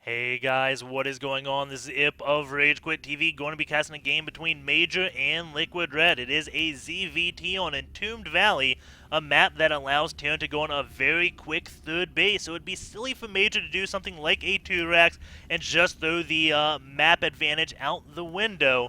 Hey guys, what is going on? This is Ip of RageQuitTV, going to be casting a game between Major and Liquid Red. It is a ZVT on Entombed Valley, a map that allows Terran to go on a very quick third base. So it would be silly for Major to do something like a 2-Rax and just throw the map advantage out the window.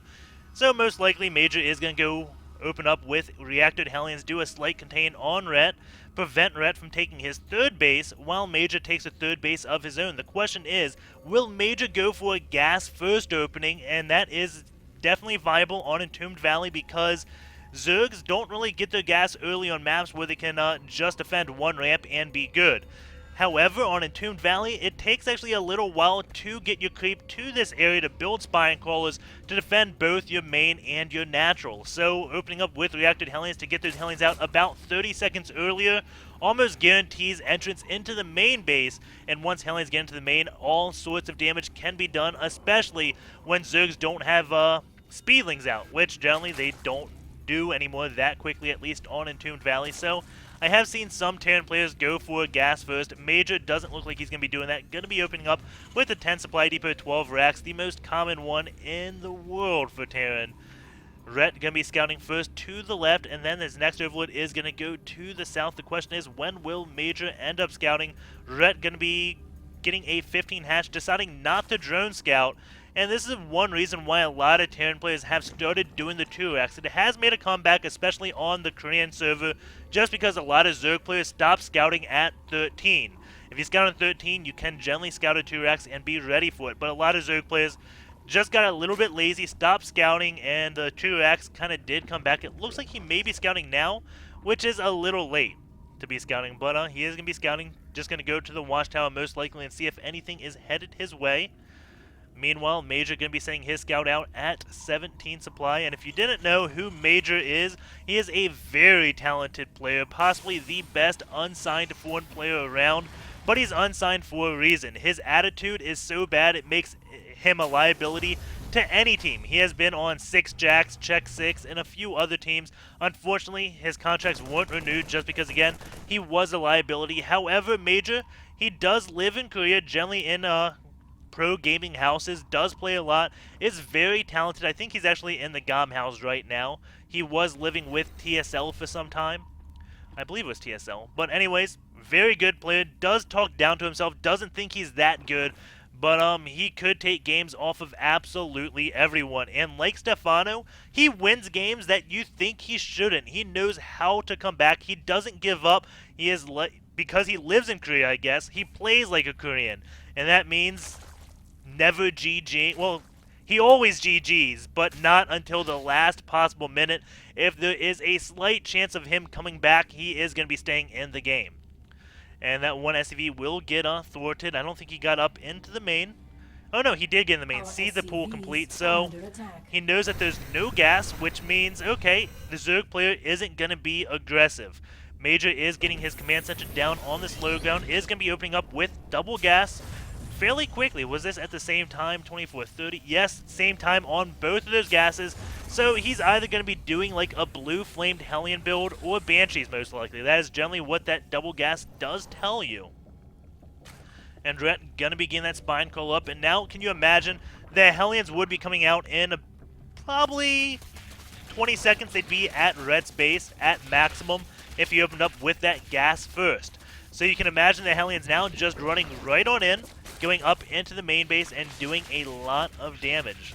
So most likely Major is going to go open up with Reacted Hellions, do a slight contain on Rhett, prevent Rhett from taking his third base, while Major takes a third base of his own. The question is, will Major go for a gas first opening? And that is definitely viable on Entombed Valley because Zergs don't really get their gas early on maps where they can just defend one ramp and be good. However, on Entombed Valley, it takes actually a little while to get your creep to this area to build spine crawlers to defend both your main and your natural. So opening up with Reacted Hellions to get those Hellions out about 30 seconds earlier almost guarantees entrance into the main base, and once Hellions get into the main, all sorts of damage can be done, especially when Zergs don't have Speedlings out, which generally they don't do anymore that quickly, at least on Entombed Valley. So I have seen some Terran players go for a gas first. Major doesn't look like he's going to be doing that. Going to be opening up with a 10 supply depot, 12 racks, the most common one in the world for Terran. Rhett going to be scouting first to the left, and then his next overlord is going to go to the south. The question is, when will Major end up scouting? Rhett going to be getting a 15 hatch, deciding not to drone scout. And this is one reason why a lot of Terran players have started doing the 2-Rax. It has made a comeback, especially on the Korean server, just because a lot of Zerg players stop scouting at 13. If you scout on 13, you can generally scout a 2-Rax and be ready for it. But a lot of Zerg players just got a little bit lazy, stopped scouting, and the 2-Rax kind of did come back. It looks like he may be scouting now, which is a little late to be scouting. But he is going to be scouting, just going to go to the watchtower most likely and see if anything is headed his way. Meanwhile, Major going to be sending his scout out at 17 supply, and if you didn't know who Major is, he is a very talented player, possibly the best unsigned foreign player around, but he's unsigned for a reason. His attitude is so bad it makes him a liability to any team. He has been on 6 Jacks, Check 6, and a few other teams. Unfortunately, his contracts weren't renewed just because, again, he was a liability. However, Major, he does live in Korea, generally in pro gaming houses, does play a lot, is very talented. I think he's actually in the GOM house right now. He was living with TSL for some time. I believe it was TSL. But anyways, very good player, does talk down to himself, doesn't think he's that good, but he could take games off of absolutely everyone. And like Stefano, he wins games that you think he shouldn't. He knows how to come back. He doesn't give up. He is because he lives in Korea, I guess, he plays like a Korean. And that means never GG. Well, he always GGs, but not until the last possible minute. If there is a slight chance of him coming back, he is going to be staying in the game. And that one SCV will get thwarted. I don't think he got up into the main. Oh no, he did get in the main. See the pool complete, so he knows that there's no gas, which means, okay, the Zerg player isn't going to be aggressive. Major is getting his command center down on this low ground, is going to be opening up with double gas fairly quickly. Was this at the same time, 24:30? Yes, same time on both of those gases. So he's either going to be doing like a blue flamed Hellion build or Banshees most likely. That is generally what that double gas does tell you. And Rhett going to begin that spine call up. And now can you imagine the Hellions would be coming out in probably 20 seconds. They'd be at Rhett's base at maximum if he opened up with that gas first. So you can imagine the Hellions now just running right on in, going up into the main base and doing a lot of damage.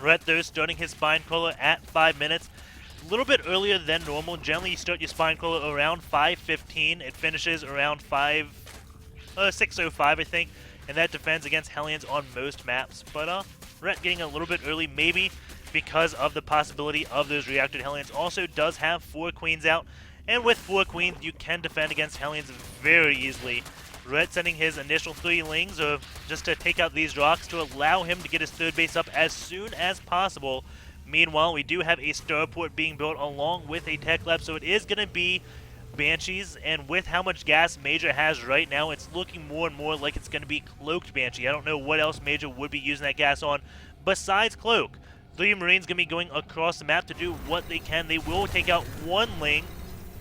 Rhett though starting his spine crawler at 5 minutes, a little bit earlier than normal. Generally you start your spine crawler around 5:15. It finishes around 6:05 I think, and that defends against Hellions on most maps. But Rhett getting a little bit early, maybe because of the possibility of those reacted Hellions. Also does have 4 queens out, and with 4 queens you can defend against Hellions very easily. Rhett sending his initial 3 lings just to take out these rocks to allow him to get his third base up as soon as possible. Meanwhile, we do have a starport being built along with a tech lab, so it is going to be Banshees, and with how much gas Major has right now, it's looking more and more like it's going to be Cloaked Banshee. I don't know what else Major would be using that gas on besides Cloak. 3 Marines going to be going across the map to do what they can. They will take out 1 ling.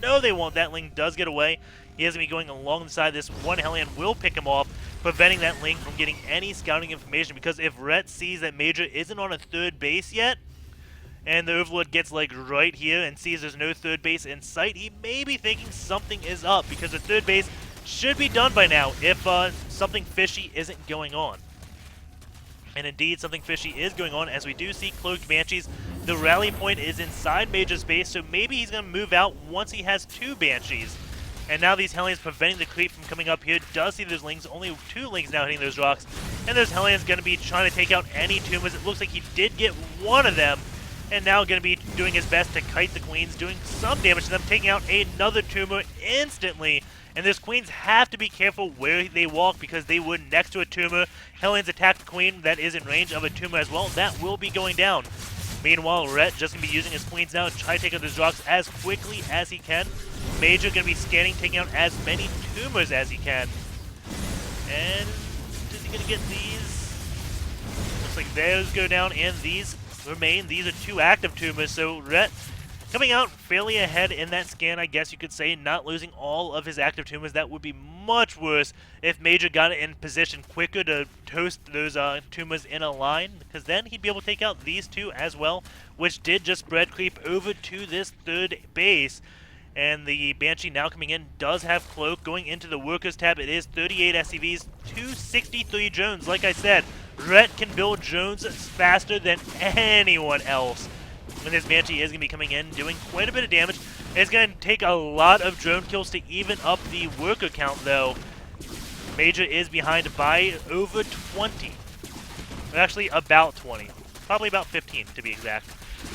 No, they won't. That ling does get away. He is going to be going along the side. This one Hellion will pick him off. preventing that link from getting any scouting information, because if Rhett sees that Major isn't on a third base yet, and the Overlord gets like right here and sees there's no third base in sight, he may be thinking something is up, because the third base should be done by now if something fishy isn't going on. And indeed, something fishy is going on, as we do see Cloaked Banshees. The rally point is inside Major's base, so maybe he's going to move out once he has 2 Banshees. And now these Hellions preventing the creep from coming up here. Does see those Lings, only 2 Lings now hitting those rocks. And those Hellions going to be trying to take out any tumors. It looks like he did get one of them. And now going to be doing his best to kite the Queens, doing some damage to them, taking out another tumor instantly. And those Queens have to be careful where they walk, because they were next to a tumor. Hellions attack the Queen that is in range of a tumor as well. That will be going down. Meanwhile, Rhett just going to be using his Queens now to try to take out those rocks as quickly as he can. Major going to be scanning, taking out as many tumors as he can. And is he going to get these? Looks like those go down and these remain. These are 2 active tumors, so Rhett coming out fairly ahead in that scan, I guess you could say, not losing all of his active tumors. That would be much worse if Major got in position quicker to toast those tumors in a line, because then he'd be able to take out these 2 as well, which did just spread creep over to this third base. And the Banshee now coming in does have Cloak. Going into the Workers tab, it is 38 SCVs, 263 drones. Like I said, Rhett can build drones faster than anyone else. And this Banshee is going to be coming in, doing quite a bit of damage. It's going to take a lot of drone kills to even up the worker count, though. Major is behind by over 20. Actually, about 20. Probably about 15, to be exact.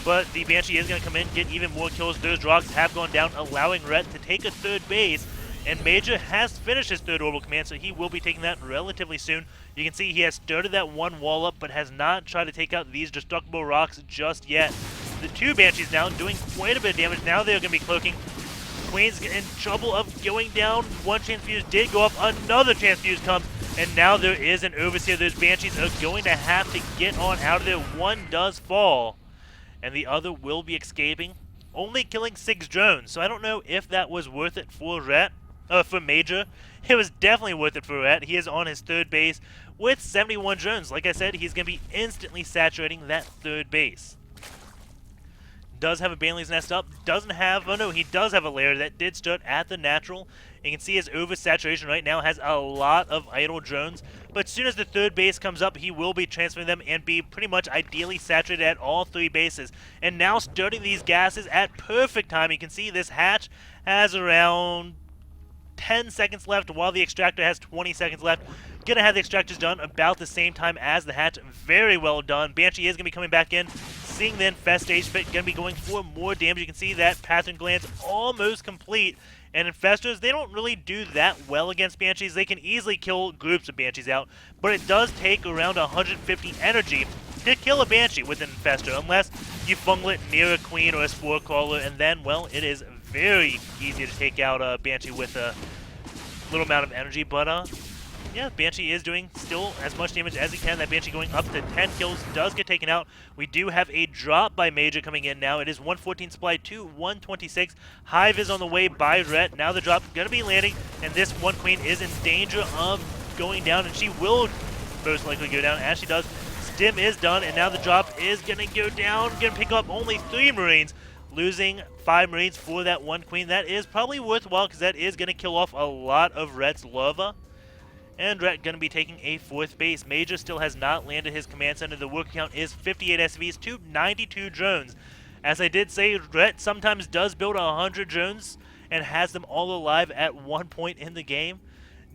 But the Banshee is going to come in, get even more kills. Those rocks have gone down, allowing Rhett to take a third base. And Major has finished his third orbital command, so he will be taking that relatively soon. You can see he has started that one wall up, but has not tried to take out these destructible rocks just yet. The 2 Banshees now doing quite a bit of damage. Now they're going to be cloaking. Queen's in trouble of going down. 1 transfuse did go up. Another transfuse comes. And now there is an overseer. Those Banshees are going to have to get on out of there. 1 does fall. And the other will be escaping. Only killing 6 drones. So I don't know if that was worth it for Rhett. For Major. It was definitely worth it for Rhett. He is on his third base with 71 drones. Like I said, he's going to be instantly saturating that third base. Does have a Banley's Nest up, doesn't have, oh no, he does have a lair that did start at the natural. You can see his oversaturation right now has a lot of idle drones, but as soon as the third base comes up, he will be transferring them and be pretty much ideally saturated at all 3 bases. And now starting these gases at perfect time. You can see this hatch has around 10 seconds left, while the extractor has 20 seconds left. Gonna have the extractors done about the same time as the hatch. Very well done. Banshee is gonna be coming back in, seeing the Infestation Pit, gonna be going for more damage. You can see that Pattern Glance almost complete. And Infestors, they don't really do that well against Banshees. They can easily kill groups of Banshees out, but it does take around 150 energy to kill a Banshee with an Infestor, unless you fungal it near a Queen or a Spore Crawler, and then, well, it is very easy to take out a Banshee with a little amount of energy. But yeah, Banshee is doing still as much damage as he can. That Banshee going up to 10 kills does get taken out. We do have a drop by Major coming in now. It is 114 supply to 126. Hive is on the way by Rhett. Now the drop going to be landing, and this 1 Queen is in danger of going down, and she will most likely go down, as she does. Stim is done, and now the drop is going to go down. Going to pick up only 3 Marines, losing 5 Marines for that 1 Queen. That is probably worthwhile, because that is going to kill off a lot of Rhett's larva. And Rhett going to be taking a 4th base. Major still has not landed his command center. The worker count is 58 SCVs to 92 drones. As I did say, Rhett sometimes does build 100 drones and has them all alive at one point in the game.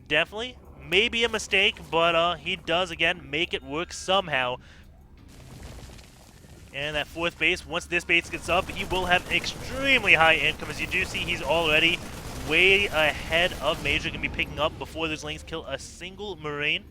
Definitely, maybe a mistake, but he does, again, make it work somehow. And that 4th base, once this base gets up, he will have extremely high income. As you do see, he's already way ahead of Major, going to be picking up before those Lings kill a single Marine.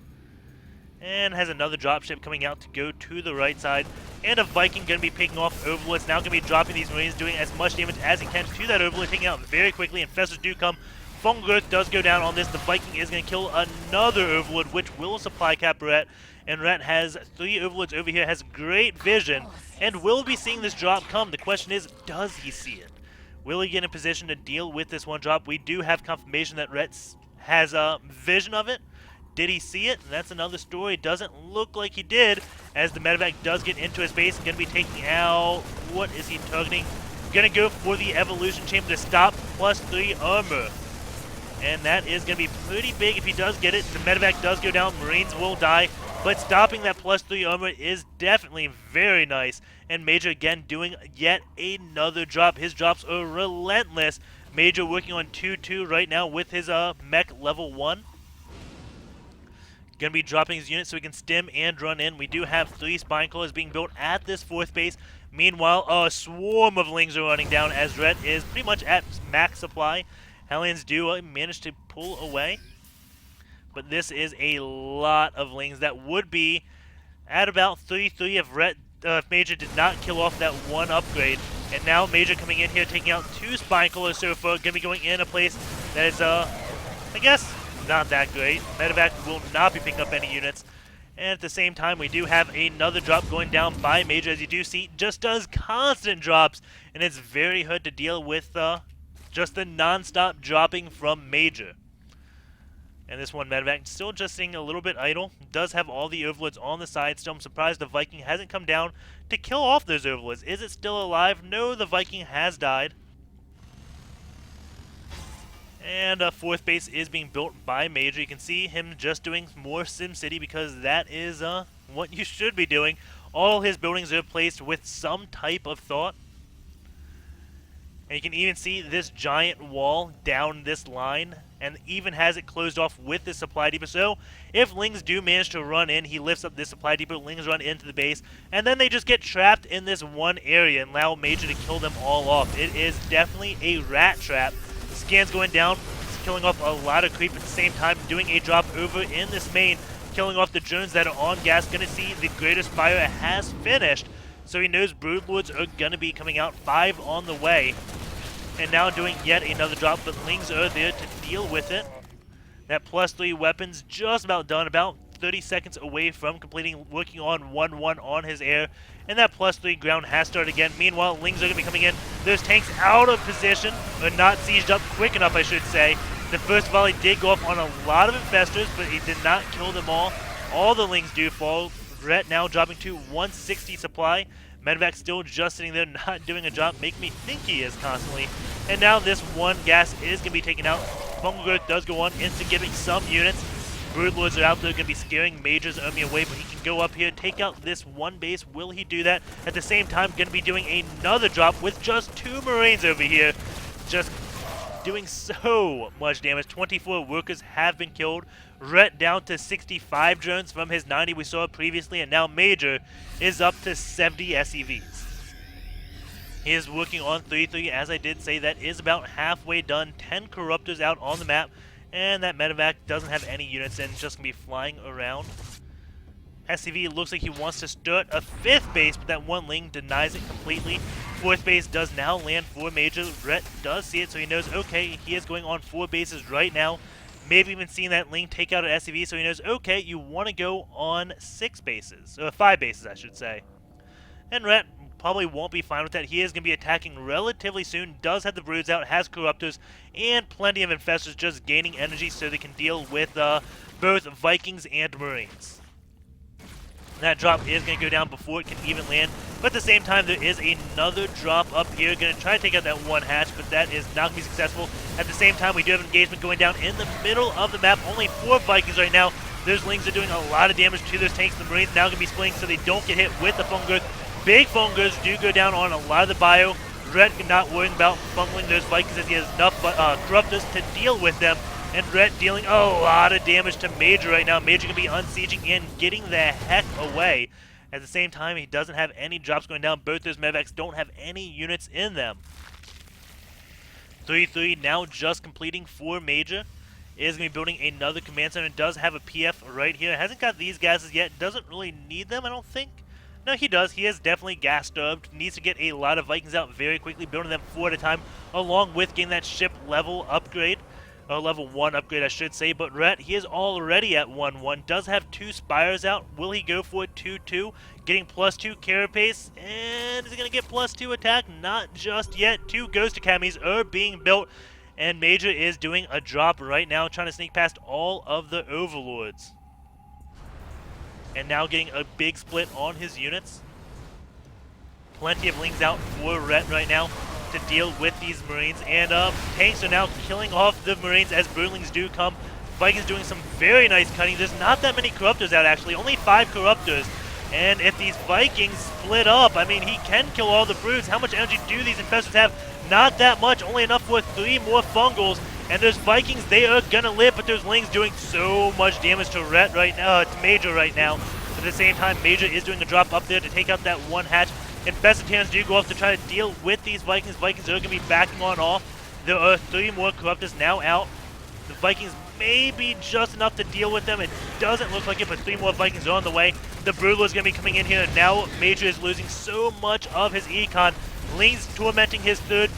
And has another dropship coming out to go to the right side. And a Viking going to be picking off Overlords. Now going to be dropping these Marines, doing as much damage as he can to that Overlord, taking out very quickly. Infestors do come. Fungal Growth does go down on this. The Viking is going to kill another Overlord, which will supply cap Rhett. And Rhett has 3 Overlords over here, has great vision, and will be seeing this drop come. The question is, does he see it? Will he get in a position to deal with this one drop? We do have confirmation that Rhett has a vision of it. Did he see it? That's another story. Doesn't look like he did, as the medevac does get into his base. Going to be taking out... What is he targeting? Going to go for the evolution chamber to stop +3 armor. And that is going to be pretty big if he does get it. The medevac does go down. Marines will die. But stopping that +3 armor is definitely very nice. And Major again doing yet another drop. His drops are relentless. Major working on 2-2 right now with his mech level 1. Going to be dropping his units so he can stim and run in. We do have 3 spine crawlers being built at this 4th base. Meanwhile, a swarm of Lings are running down as Ret is pretty much at max supply. Hellions do manage to pull away. But this is a lot of Lings that would be at about 3-3 if Major did not kill off that 1 upgrade. And now Major coming in here, taking out 2 spine crawlers so far. Going to be going in a place that is, I guess, not that great. Medevac will not be picking up any units. And at the same time, we do have another drop going down by Major. As you do see, just does constant drops. And it's very hard to deal with just the non-stop dropping from Major. And this one medevac still just sitting a little bit idle. Does have all the overlords on the side still. I'm surprised the Viking hasn't come down to kill off those overlords. Is it still alive? No, the Viking has died. And a 4th base is being built by Major. You can see him just doing more SimCity because that is what you should be doing. All his buildings are placed with some type of thought. And you can even see this giant wall down this line, and even has it closed off with the supply depot. So if Lings do manage to run in, he lifts up this supply depot, Lings run into the base, and then they just get trapped in this one area and allow Major to kill them all off. It is definitely a rat trap. Scans going down, killing off a lot of creep at the same time, doing a drop over in this main, killing off the drones that are on gas. Going to see the Greater Spire has finished, so he knows Broodlords are going to be coming out. 5 on the way. And now doing yet another drop, but Lings are there to deal with it. That +3 weapons just about done, about 30 seconds away from completing, working on 1-1 on his air. And that +3 ground has started again. Meanwhile, Lings are going to be coming in. Those tanks out of position, or not sieged up quick enough, I should say. The first volley did go off on a lot of infestors, but he did not kill them all. All the Lings do fall. Ret now dropping to 160 supply. Medevac still just sitting there, not doing a job. Make me think he is constantly. And now this 1 gas is going to be taken out. Fungal Growth does go on, insta-giving some units. Broodlords are out there, going to be scaring Major's army away, but he can go up here, take out this 1 base. Will he do that? At the same time, going to be doing another drop with just 2 Marines over here. Just doing so much damage. 24 workers have been killed. Ret down to 65 drones from his 90 we saw previously, and now Major is up to 70 SEVs. He is working on 3-3, as I did say. That is about halfway done. 10 Corruptors out on the map, and that medevac doesn't have any units in, just going to be flying around. SCV looks like he wants to start a 5th base, but that 1 Ling denies it completely. 4th base does now land for Major. Ret does see it, so he knows, okay, he is going on 4 bases right now. Maybe even seeing that Ling take out an SCV, so he knows, okay, you want to go on 6 bases. Or 5 bases, I should say. And Ret probably won't be fine with that. He is going to be attacking relatively soon. Does have the Broods out, has Corruptors, and plenty of Infestors just gaining energy so they can deal with both Vikings and Marines. That drop is going to go down before it can even land. But at the same time, there is another drop up here. Going to try to take out that 1 hatch, but that is not going to be successful. At the same time, we do have engagement going down in the middle of the map. Only 4 Vikings right now. Those Lings are doing a lot of damage to those tanks. The Marines now going to be splitting so they don't get hit with the Fungal Growth. Big Fungal Growths do go down on a lot of the bio. Ret not worrying about fungaling those Vikings as he has enough Corruptors to deal with them. And Ret dealing a lot of damage to Major right now. Major going to be unsieging and getting the heck away. At the same time, he doesn't have any drops going down. Both those medevacs don't have any units in them. 3-3 now just completing for Major. Is going to be building another command center. Does have a PF right here. Hasn't got these gases yet. Doesn't really need them, I don't think. No, he does. He is definitely gas starved. Needs to get a lot of Vikings out very quickly, building them 4 at a time, along with getting that ship level upgrade. Level 1 upgrade, I should say. But Ret, he is already at 1-1. Does have 2 Spires out. Will he go for it? 2-2. Getting +2 carapace. And is he going to get +2 attack? Not just yet. 2 Ghost Academies are being built. And Major is doing a drop right now, trying to sneak past all of the Overlords. And now getting a big split on his units. Plenty of Lings out for Rhett right now to deal with these Marines. And tanks are now killing off the Marines as Broodlings do come. Vikings doing some very nice cutting. There's not that many Corruptors out, actually. Only 5 Corruptors. And if these Vikings split up, I mean, he can kill all the Broods. How much energy do these Infestors have? Not that much. Only enough for 3 more Fungals. And those Vikings, they are going to live, but those Lings doing so much damage to Rhett right now. To Major right now. At the same time, Major is doing a drop up there to take out that one hatch. Infested Terrans do go off to try to deal with these Vikings. Vikings are going to be backing on off. There are 3 more Corruptors now out. The Vikings may be just enough to deal with them. It doesn't look like it, but 3 more Vikings are on the way. The Broodlord is going to be coming in here. Now Major is losing so much of his econ. Ling's tormenting his third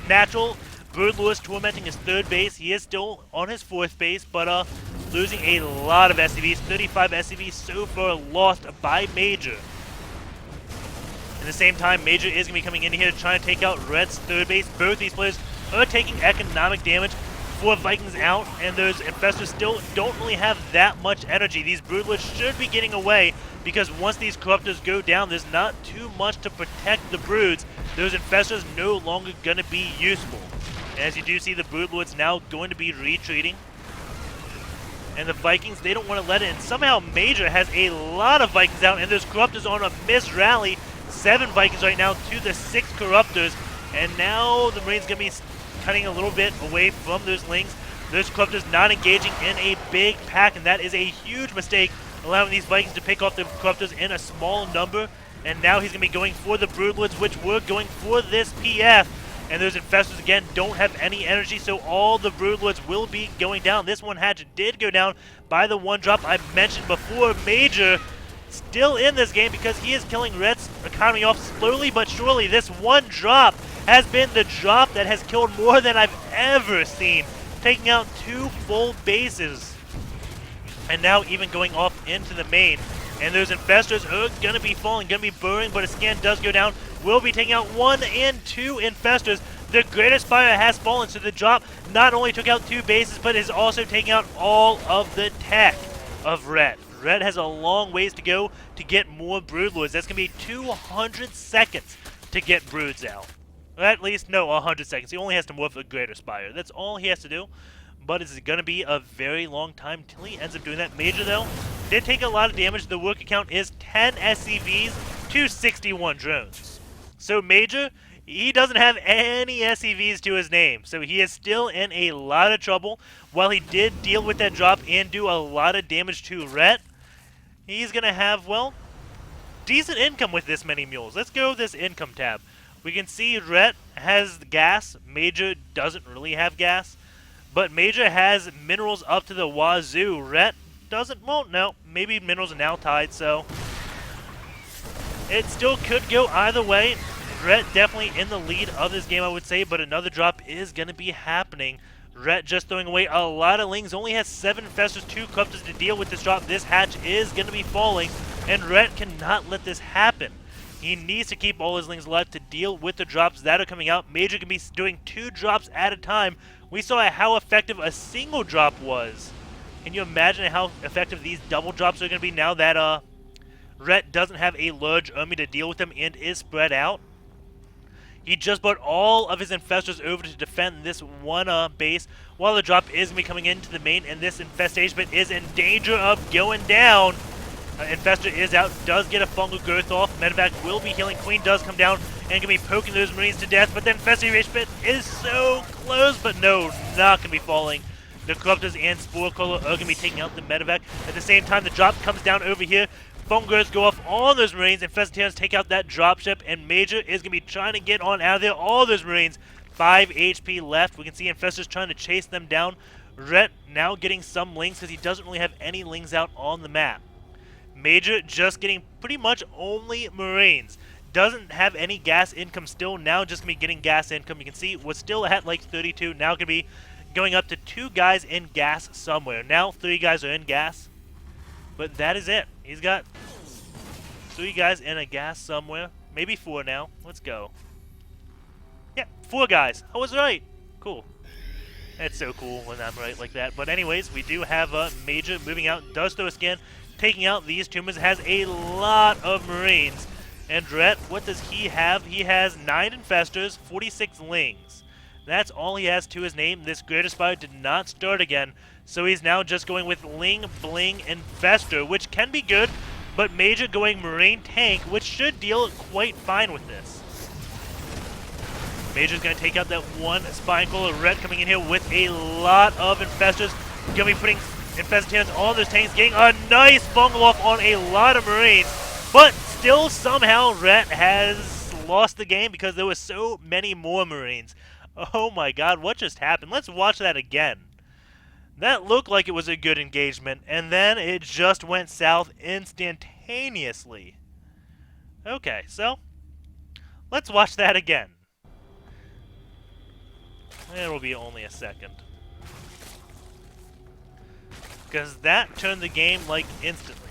natural. Broodlord is tormenting his 3rd base. He is still on his 4th base, but losing a lot of SCVs. 35 SCVs so far lost by Major. At the same time, Major is going to be coming in here trying to take out Red's 3rd base. Both these players are taking economic damage. 4 Vikings out, and those Infestors still don't really have that much energy. These Broodlords should be getting away, because once these Corruptors go down, there's not too much to protect the Broods. Those Infestors no longer going to be useful. And as you do see, the Broodlords now going to be retreating. And the Vikings, they don't want to let it in. Somehow Major has a lot of Vikings out, and those Corruptors on a missed rally. 7 Vikings right now to the 6 Corruptors. And now the Marines going to be cutting a little bit away from those Lings. Those Corruptors not engaging in a big pack, and that is a huge mistake, allowing these Vikings to pick off the Corruptors in a small number. And now he's going to be going for the Broodlords, which were going for this PF. And those Infestors, again, don't have any energy, so all the Broodlords will be going down. This one hatch did go down by the 1 drop I mentioned before. Major still in this game because he is killing Red's economy off slowly but surely. This 1 drop has been the drop that has killed more than I've ever seen, taking out 2 full bases. And now even going off into the main. And those Infestors are going to be falling, going to be burning, but a scan does go down. Will be taking out 1 and 2 Infestors. The Greater Spire has fallen, so the drop not only took out 2 bases, but is also taking out all of the tech of Red. Red has a long ways to go to get more Broodlords. That's going to be 200 seconds to get Broods out. At least, no, 100 seconds. He only has to morph a Greater Spire. That's all he has to do. But it's going to be a very long time till he ends up doing that. Major, though, did take a lot of damage. The work count is 10 SCVs to 61 drones. So Major, he doesn't have any SCVs to his name. So he is still in a lot of trouble. While he did deal with that drop and do a lot of damage to Rhett, he's going to have, well, decent income with this many mules. Let's go this income tab. We can see Rhett has gas. Major doesn't really have gas. But Major has minerals up to the wazoo. Rhett doesn't, well, no. Maybe minerals are now tied, so it still could go either way. Rhett definitely in the lead of this game, I would say, but another drop is going to be happening. Rhett just throwing away a lot of Lings. Only has 7 Infestors, 2 Corruptors to deal with this drop. This hatch is going to be falling, and Rhett cannot let this happen. He needs to keep all his Lings alive to deal with the drops that are coming out. Major can be doing 2 drops at a time. We saw how effective a single drop was. Can you imagine how effective these double drops are going to be now that Rhett doesn't have a large army to deal with them and is spread out? He just brought all of his Infestors over to defend this one base, while the drop is going to be coming into the main, and this infestation is in danger of going down. Infestor is out, does get a fungal growth off. Medevac will be healing. Queen does come down and can be poking those Marines to death, but then Infestation Pit is so close, but no, not going to be falling. The Corruptors and Spore Crawler are going to be taking out the Medevac. At the same time, the drop comes down over here. Fungers go off on those Marines. Infested take out that dropship, and Major is going to be trying to get on out of there. All those Marines, 5 HP left. We can see Infestors trying to chase them down. Rhett now getting some Lings because he doesn't really have any Lings out on the map. Major just getting pretty much only Marines. Doesn't have any gas income still. Now just going to be getting gas income. You can see was still at like 32. Now going to be going up to 2 guys in gas somewhere. Now 3 guys are in gas. But that is it. He's got 3 guys in a gas somewhere. Maybe 4 now. Let's go. Yeah, 4 guys. I was right. Cool. That's so cool when I'm right like that. But anyways, we do have Major moving out, does throw a scan, taking out these tumors, has a lot of Marines. And Dret, what does he have? He has 9 Infestors, 46 Lings. That's all he has to his name. This Greater Spire did not start again, so he's now just going with Ling, Bling, Infestor, which can be good, but Major going Marine Tank, which should deal quite fine with this. Major's going to take out that one Spine Crawler. Red coming in here with a lot of Infestors. Going to be putting Infestors on those tanks, getting a nice fungal off on a lot of Marines, but still somehow Red has lost the game because there were so many more Marines. Oh my god, what just happened? Let's watch that again. That looked like it was a good engagement, and then it just went south instantaneously. Okay, so let's watch that again. It'll be only a second. Because that turned the game, like, instantly.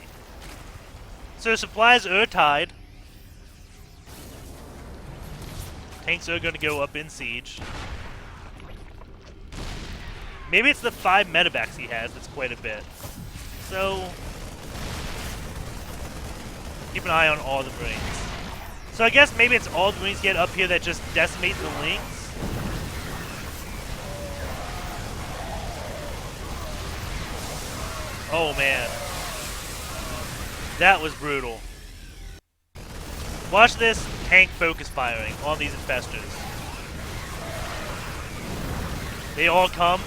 So supplies are tied. Tanks are going to go up in siege. Maybe it's the 5 medevacs he has that's quite a bit. So keep an eye on all the Marines. So I guess maybe it's all the Marines get up here that just decimate the Lings. Oh man. That was brutal. Watch this tank focus firing on these Infestors. They all come.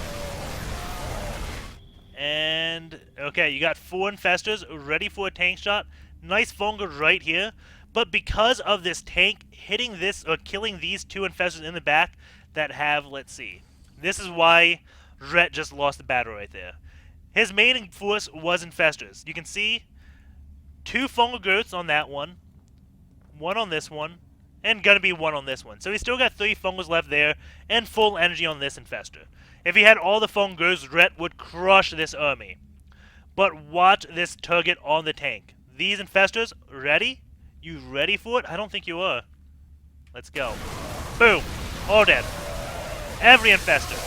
And, okay, you got 4 Infestors ready for a tank shot. Nice fungal right here. But because of this tank hitting this, or killing these 2 Infestors in the back that have, let's see. This is why Rhett just lost the battle right there. His main force was Infestors. You can see 2 fungal growths on that one. 1 on this one. And gonna be 1 on this one. So he's still got 3 fungals left there, and full energy on this Infestor. If he had all the fungals, Rhett would crush this army. But watch this target on the tank. These Infestors, ready? You ready for it? I don't think you are. Let's go. Boom. All dead. Every Infestor.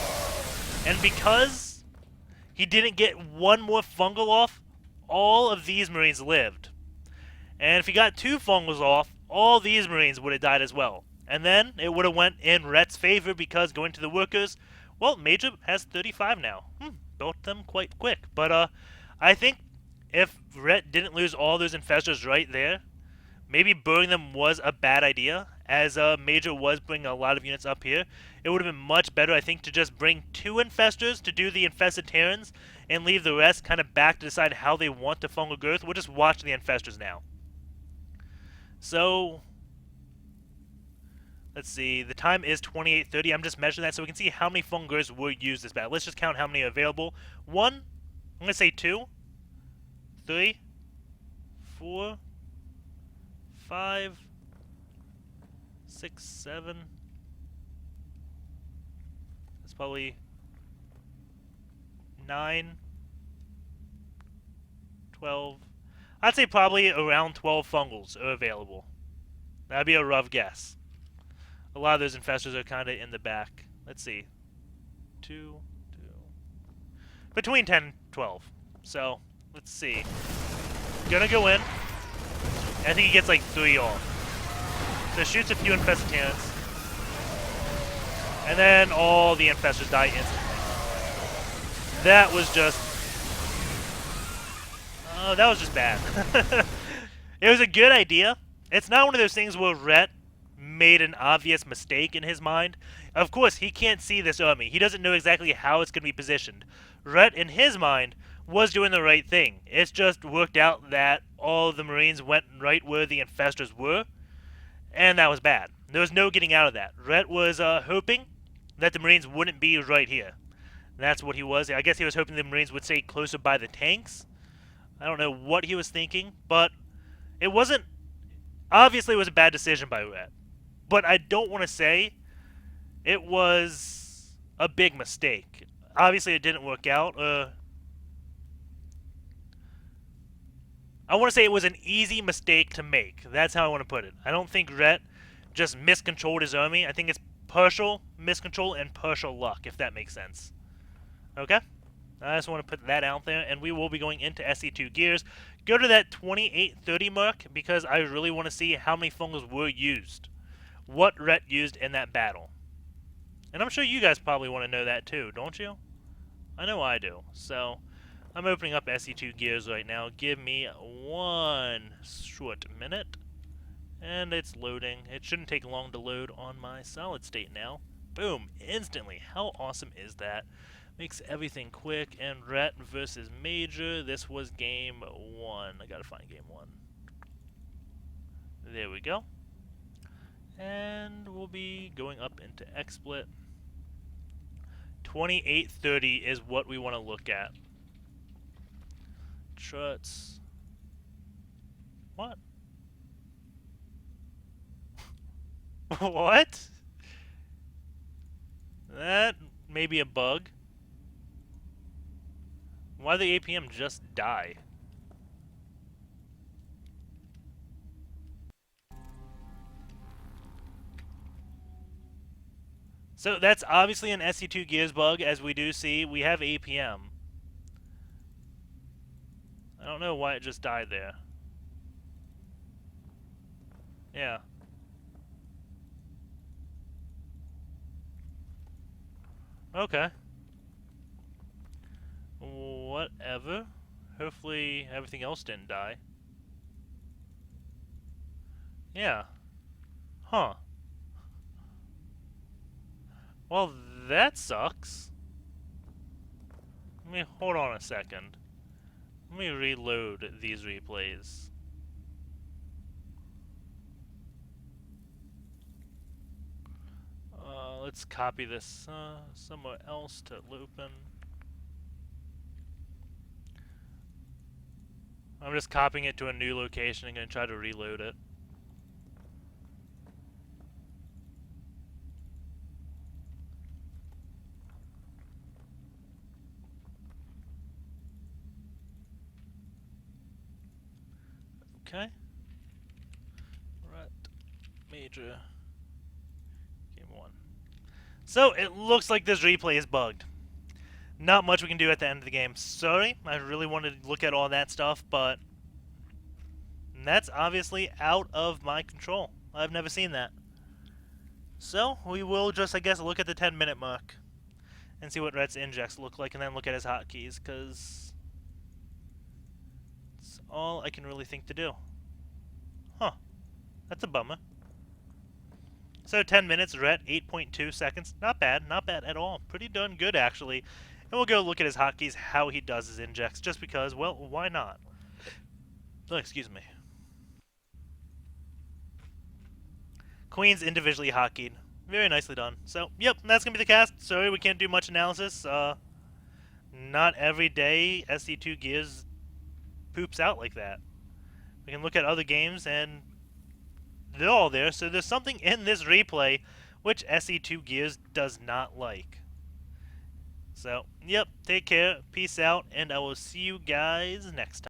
And because he didn't get 1 more fungal off, all of these Marines lived. And if he got 2 fungals off, all these Marines would have died as well. And then it would have went in Rhett's favor because going to the workers, well, Major has 35 now. Built them quite quick. But I think if Rhett didn't lose all those Infestors right there, maybe burning them was a bad idea, as Major was bringing a lot of units up here. It would have been much better, I think, to just bring 2 Infestors to do the Infested Terrans and leave the rest kind of back to decide how they want to fungal growth. We'll just watch the Infestors now. So, let's see, the time is 28:30. I'm just measuring that so we can see how many fungal growths were used this battle. Let's just count how many are available. 1, I'm going to say 2, 3, 4, 5, 6, 7. That's probably 9, 12. I'd say probably around 12 fungals are available. That'd be a rough guess. A lot of those Infestors are kind of in the back. Let's see. 2. Between 10 and 12. So, let's see. Gonna go in. I think he gets like 3 off. So shoots a few Infested Terrans. And then all the Infestors die instantly. That was just... oh, that was just bad. It was a good idea. It's not one of those things where Rhett made an obvious mistake in his mind. Of course, he can't see this army. He doesn't know exactly how it's going to be positioned. Rhett, in his mind, was doing the right thing. It's just worked out that all of the Marines went right where the Infestors were, and that was bad. There was no getting out of that. Rhett was hoping that the Marines wouldn't be right here. That's what he was. I guess he was hoping the Marines would stay closer by the tanks. I don't know what he was thinking, but it wasn't... obviously, it was a bad decision by Rhett. But I don't want to say it was a big mistake. Obviously, it didn't work out. I want to say it was an easy mistake to make. That's how I want to put it. I don't think Rhett just miscontrolled his army. I think it's partial miscontrol and partial luck, if that makes sense. Okay? I just want to put that out there, and we will be going into SC2 gears. Go to that 2830 mark, because I really want to see how many fungals were used. What Rhett used in that battle. And I'm sure you guys probably want to know that too, don't you? I know I do. So, I'm opening up SC2 gears right now. Give me 1 short minute. And it's loading. It shouldn't take long to load on my solid state now. Boom, instantly. How awesome is that? Makes everything quick. And Rhett versus Major. This was game 1. I gotta find game 1. There we go. And we'll be going up into XSplit. 2830 is what we want to look at. Struts. What? What? That may be a bug. Why did the APM just die? So that's obviously an SC2 Gears bug, as we do see. We have APM. I don't know why it just died there. Yeah. Okay. Whatever. Hopefully everything else didn't die. Yeah. Huh. Well, that sucks. Let me hold on a second. Let me reload these replays. Let's copy this somewhere else to open. I'm just copying it to a new location and going to try to reload it. Okay. Right. Major. Game 1. So, it looks like this replay is bugged. Not much we can do at the end of the game. Sorry, I really wanted to look at all that stuff, but that's obviously out of my control. I've never seen that. So, we will just, I guess, look at the 10-minute mark and see what Rhett's injects look like, and then look at his hotkeys, because it's all I can really think to do. Huh. That's a bummer. So 10 minutes, Rhett, 8.2 seconds. Not bad, not bad at all. Pretty darn good, actually. And we'll go look at his hotkeys, how he does his injects, just because, well, why not? Oh, excuse me. Queen's individually hotkeyed. Very nicely done. So, yep, that's going to be the cast. Sorry, we can't do much analysis. Not every day SC2 Gears poops out like that. We can look at other games, and they're all there. So there's something in this replay which SC2 Gears does not like. So, yep, take care, peace out, and I will see you guys next time.